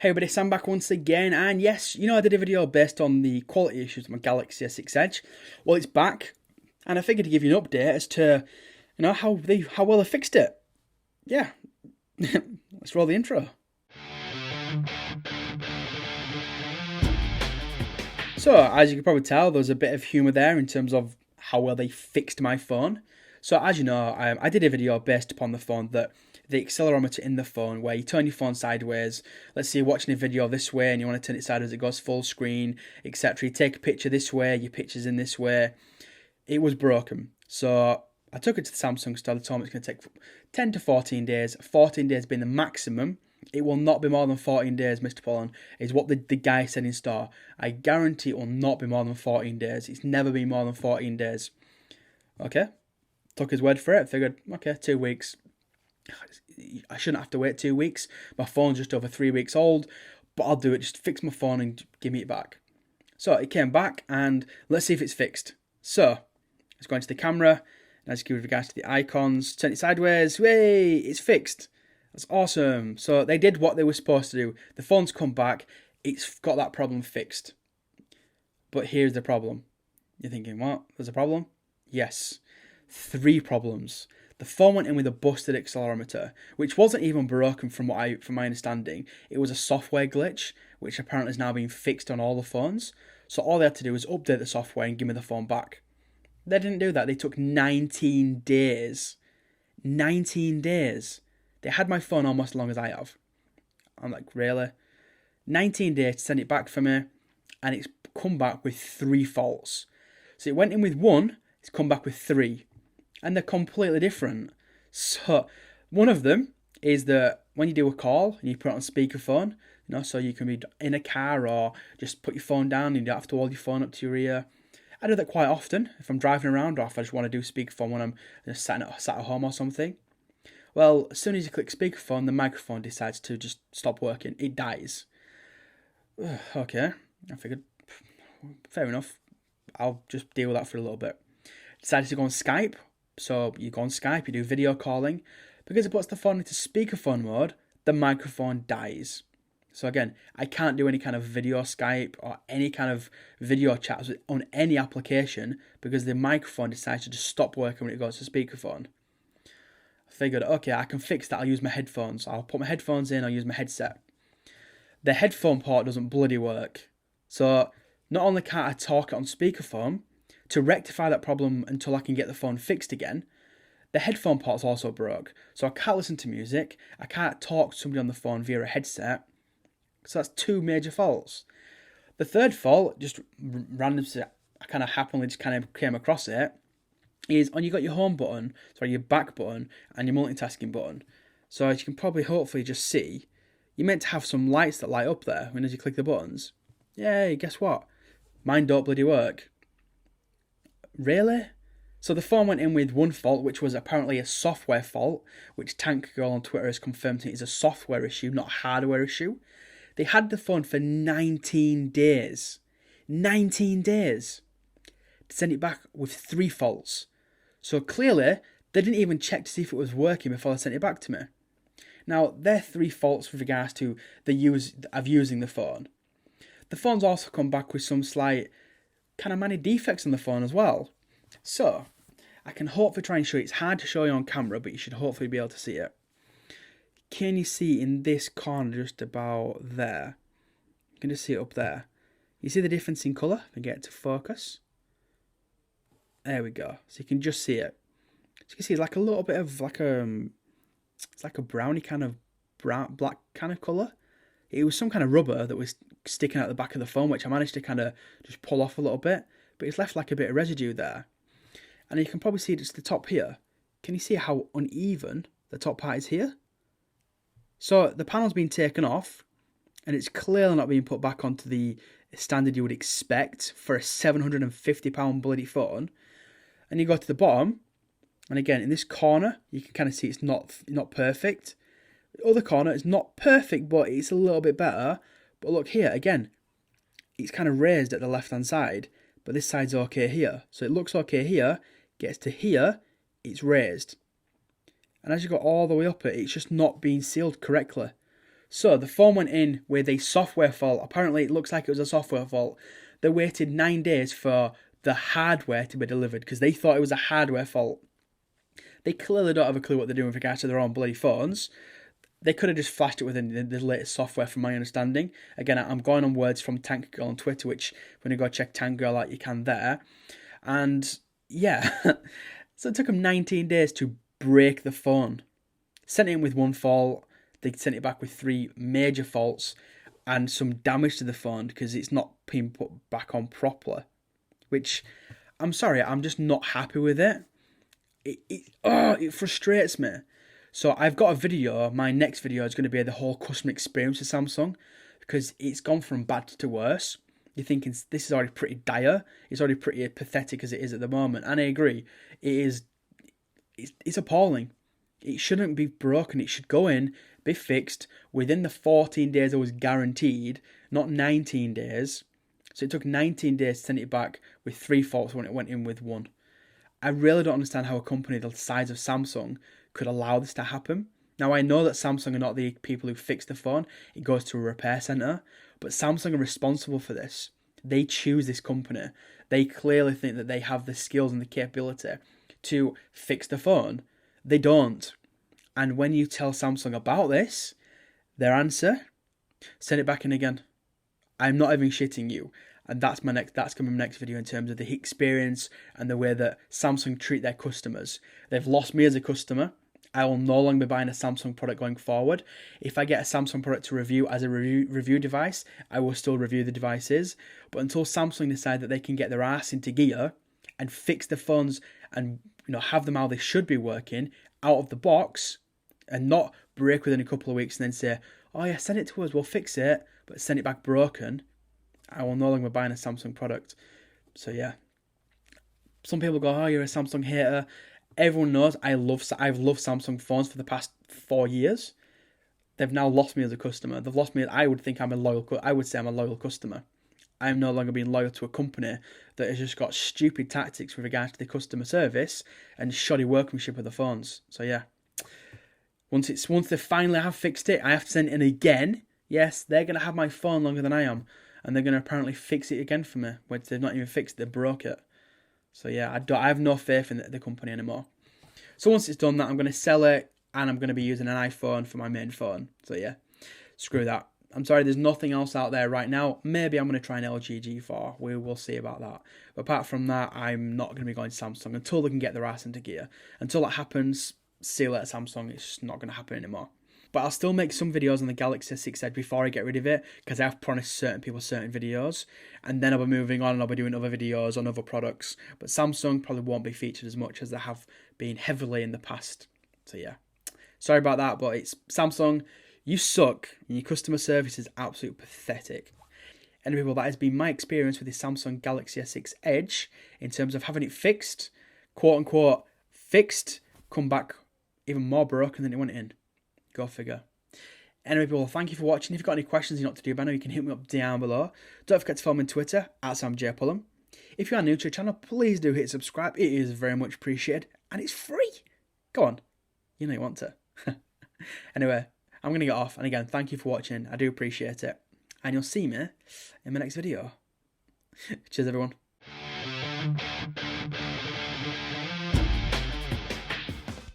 Hey everybody, Sam back once again, and yes, I did a video based on the quality issues of my Galaxy S6 Edge. Well, it's back, and I figured to give you an update as to, how well they fixed it. Yeah, let's roll the intro. So, as you can probably tell, there's a bit of humour there in terms of how well they fixed my phone. So, as you know, I did a video based upon the phone that the accelerometer in the phone, where you turn your phone sideways. Let's say you're watching a video this way and you want to turn it sideways, it goes full screen, etc. You take a picture this way, your picture's in this way. It was broken. So I took it to the Samsung store. They told me it's going to take 10 to 14 days. 14 days being the maximum. It will not be more than 14 days, Mr. Pullen, is what the guy said in store. I guarantee it will not be more than 14 days. It's never been more than 14 days. Okay. Took his word for it. Figured, okay, 2 weeks. I shouldn't have to wait 2 weeks. My phone's just over 3 weeks old, but I'll do it. Just fix my phone and give me it back. So it came back, and let's see if it's fixed. So let's go into the camera, and as with regards to the icons, turn it sideways. Hey, it's fixed. That's awesome. So they did what they were supposed to do. The phone's come back. It's got that problem fixed. But here's the problem. You're thinking, what? There's a problem? Yes. 3 problems. The phone went in with a busted accelerometer, which wasn't even broken from my understanding. It was a software glitch, which apparently is now being fixed on all the phones. So all they had to do was update the software and give me the phone back. They didn't do that. They took 19 days. 19 days. They had my phone almost as long as I have. I'm like, really? 19 days to send it back for me, and it's come back with 3 faults. So it went in with 1, it's come back with 3. And they're completely different. So one of them is that when you do a call and you put it on speakerphone, so you can be in a car or just put your phone down and you don't have to hold your phone up to your ear. I do that quite often if I'm driving around or if I just want to do speakerphone when I'm just sat at home or something. Well, as soon as you click speakerphone, the microphone decides to just stop working. It dies. Okay, I figured, fair enough. I'll just deal with that for a little bit. Decided to go on Skype. So you go on Skype, you do video calling. Because it puts the phone into speakerphone mode, the microphone dies. So again, I can't do any kind of video Skype or any kind of video chats on any application because the microphone decides to just stop working when it goes to speakerphone. I figured, okay, I can fix that. I'll use my headphones. I'll put my headphones in, I'll use my headset. The headphone port doesn't bloody work. So not only can't I talk it on speakerphone, to rectify that problem until I can get the phone fixed again, the headphone port's also broke. So I can't listen to music, I can't talk to somebody on the phone via a headset. So that's 2 major faults. The third fault, just random, I kind of happily just kind of came across it, is when you got your home button, sorry, your back button, and your multitasking button. So as you can probably hopefully just see, you're meant to have some lights that light up there when as you click the buttons. Yay, guess what? Mine don't bloody work. Really? So the phone went in with 1 fault, which was apparently a software fault, which Tank Girl on Twitter has confirmed it is a software issue, not a hardware issue. They had the phone for 19 days. 19 days. To send it back with 3 faults. So clearly, they didn't even check to see if it was working before they sent it back to me. Now, they're 3 faults with regards to the use of using the phone. The phone's also come back with some slight kind of many defects on the phone as well. So I can hopefully try and show you. It's hard to show you on camera, but you should hopefully be able to see it. Can you see in this corner just about there? You can just see it up there. You see the difference in colour? If I get it to focus. There we go. So you can just see it. So you can see it's like a little bit of it's like a brownie kind of black kind of colour. It was some kind of rubber that was sticking out the back of the phone, which I managed to kind of just pull off a little bit, but it's left like a bit of residue there. And you can probably see just the top here. Can you see how uneven the top part is here? So the panel's been taken off, and it's clearly not being put back onto the standard you would expect for a £750 bloody phone. And you go to the bottom, and again, in this corner, you can kind of see it's not perfect. The other corner is not perfect, but it's a little bit better. But look here, again, it's kind of raised at the left-hand side, but this side's okay here. So it looks okay here, gets to here, it's raised. And as you go all the way up it, it's just not being sealed correctly. So the phone went in with a software fault. Apparently, it looks like it was a software fault. They waited 9 days for the hardware to be delivered because they thought it was a hardware fault. They clearly don't have a clue what they're doing with regards to their own bloody phones. They could have just flashed it within the latest software, from my understanding. Again, I'm going on words from Tank Girl on Twitter, which when you go check Tank Girl out, you can there. And yeah, so it took them 19 days to break the phone. Sent it in with one fault. They sent it back with 3 major faults and some damage to the phone because it's not being put back on properly. Which, I'm sorry, I'm just not happy with it. It frustrates me. So I've got a video. My next video is going to be the whole customer experience of Samsung because it's gone from bad to worse. You're thinking this is already pretty dire. It's already pretty pathetic as it is at the moment. And I agree. It's appalling. It shouldn't be broken. It should go in, be fixed within the 14 days I was guaranteed, not 19 days. So it took 19 days to send it back with 3 faults when it went in with 1. I really don't understand how a company the size of Samsung could allow this to happen. Now, I know that Samsung are not the people who fix the phone. It goes to a repair centre. But Samsung are responsible for this. They choose this company. They clearly think that they have the skills and the capability to fix the phone. They don't. And when you tell Samsung about this, their answer, send it back in again. I'm not even shitting you. And that's going to be my next video in terms of the experience and the way that Samsung treat their customers. They've lost me as a customer. I will no longer be buying a Samsung product going forward. If I get a Samsung product to review as a review device, I will still review the devices. But until Samsung decide that they can get their ass into gear and fix the phones and have them how they should be working out of the box and not break within a couple of weeks and then say, oh yeah, send it to us, we'll fix it, but send it back broken, I will no longer be buying a Samsung product. So yeah. Some people go, oh, you're a Samsung hater. Everyone knows I've loved Samsung phones for the past 4 years. They've now lost me as a customer. They've lost me. I would say I'm a loyal customer. I'm no longer being loyal to a company that has just got stupid tactics with regards to the customer service and shoddy workmanship of the phones. So yeah. Once they finally have fixed it, I have to send it in again. Yes, they're going to have my phone longer than I am. And they're going to apparently fix it again for me. Which they've not even fixed it, they broke it. So yeah, I have no faith in the company anymore. So once it's done that, I'm going to sell it. And I'm going to be using an iPhone for my main phone. So yeah, screw that. I'm sorry, there's nothing else out there right now. Maybe I'm going to try an LG G4. We will see about that. But apart from that, I'm not going to be going Samsung until they can get their ass into gear. Until that happens, see you later Samsung. It's just not going to happen anymore. But I'll still make some videos on the Galaxy S6 Edge before I get rid of it, because I've promised certain people certain videos. And then I'll be moving on and I'll be doing other videos on other products. But Samsung probably won't be featured as much as they have been heavily in the past. So yeah. Sorry about that, but it's Samsung. You suck, and your customer service is absolutely pathetic. Anyway, well, that has been my experience with the Samsung Galaxy S6 Edge in terms of having it fixed, quote unquote, fixed, come back even more broken than it went in. Go figure. Anyway, people, thank you for watching. If you've got any questions you know what to do by now, you can hit me up down below. Don't forget to follow me on Twitter, @samjpullen. If you are new to the channel, please do hit subscribe. It is very much appreciated, and it's free. Go on. You know you want to. Anyway, I'm going to get off. And again, thank you for watching. I do appreciate it. And you'll see me in my next video. Cheers, everyone.